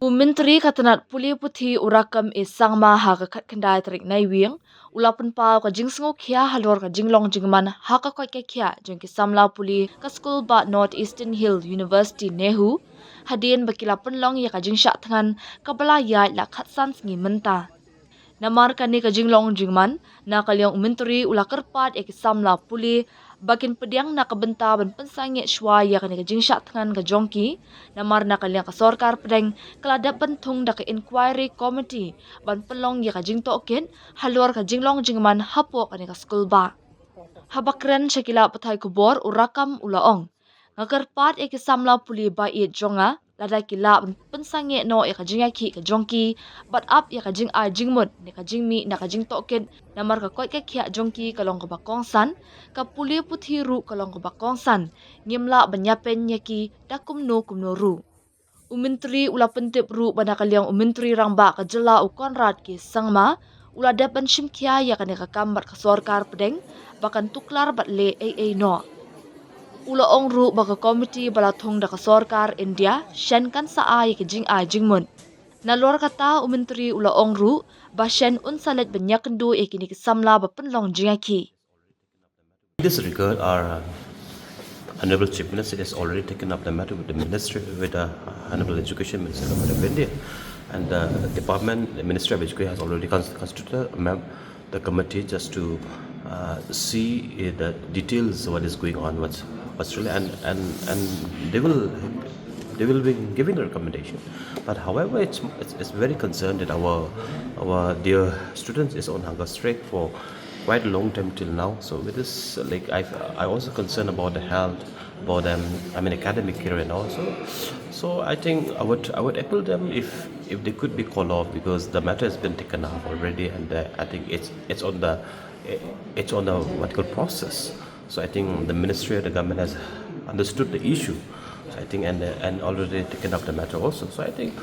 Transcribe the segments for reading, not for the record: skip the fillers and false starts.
Myntri katanat pule puthi urakam sangma ha ka khat khandai tarik nai wiang ulapan pa ka jingsngo khia halor ka jinglong jingman ha ka koi ka khia jengki samla puli ka school ba North Eastern Hill University NEHu hadin bakila penlong ya ka jingshah thngan ka bala ya la khat san ngi menta namar kani ka jinglong jingman na kalyong Myntri ulakarpat ek samla puli bakin pediang na kabenta ban pensange shwa ya kani ka jingshah thngan ka jongki namar na kalyang ka sorkar pedeng kelada bentung da ka inquiry committee ban pelong ya ka jingto ken halor ka jinglong jingman hapo kani ka school ba habakren shakila pathai kubor urakam ulaong ngakarpat ek samla puli ba it jonga lada kila pensange no ya ka jinga ki ka jongki but up ya ka jing a jingmut ne ka jingmi na ka jingto ken namar ka koi ka khia jongki kalong ka bakong san ka puli puthi ru kalong ka bakong san ngimla banyapen yaki dakumno kumno ru Myntri ula pentip ru bana kalyang Myntri rangba ka jela u konrad ki sangma ula depan shimkia ya kane ka kambat ka sorkar pedeng bakan tuklar bat le no ula ong ru baka komiti bala thong da ka sorkar India shen kan sa ay ki jing a jingmun nalor kata Myntri ula ong ru ba shen unsalet banyakendu ekini ki samla ba penlong jingaki. In this regard, our Honorable Chief Minister has already taken up the matter with the Ministry, with the Honorable Education Minister of India, and the Department, the Ministry of Education has already constituted the committee just to see the details of what is going on, what's really, and they will be giving a recommendation. But however, it's very concerned that our dear students is on hunger strike for quite a long time till now. So with this, like I also concerned about the health, about them. I mean academic career and also. So I think I would appeal them if they could be called off, because the matter has been taken up already, and I think it's on the what you call process. So I think the ministry or the government has understood the issue. So I think and already taken up the matter also. So I think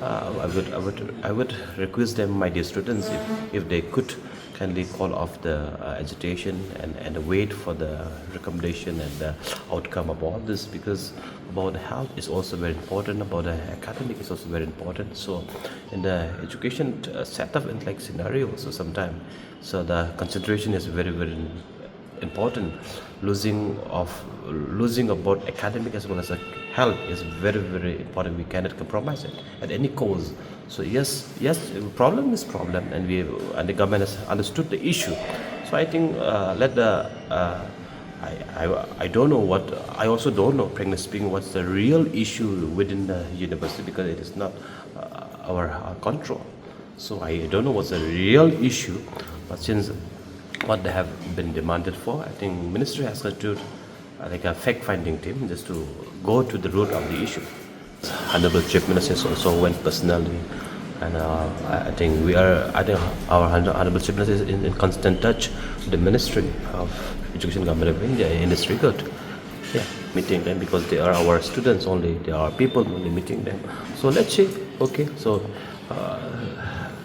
I would request them, my dear students, if they could kindly call off the agitation and wait for the recommendation and the outcome of all this, because about the health is also very important, about the academic is also very important. So in the education setup in like scenario, so sometimes so the concentration is very important. Losing about academic as well as health is very important. We cannot compromise it at any cost. So yes, problem is problem, and the government has understood the issue. So I think let the I don't know what, I also don't know, frankly speaking, what's the real issue within the university, because it is not our control. So I don't know what's the real issue, but since what they have been demanded for, I think ministry has constituted like a fact-finding team just to go to the root of the issue. Honorable Chief Minister also went personally, and I think our Honorable Chief Minister is in constant touch with the Ministry of Education Government of India in this regard. Yeah, meeting them because they are our students only, they are people only, meeting them. So let's see. Okay, so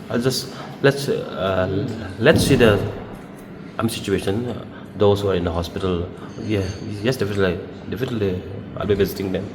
let's see the situation. Those who are in the hospital, yes, definitely, I'll be visiting them.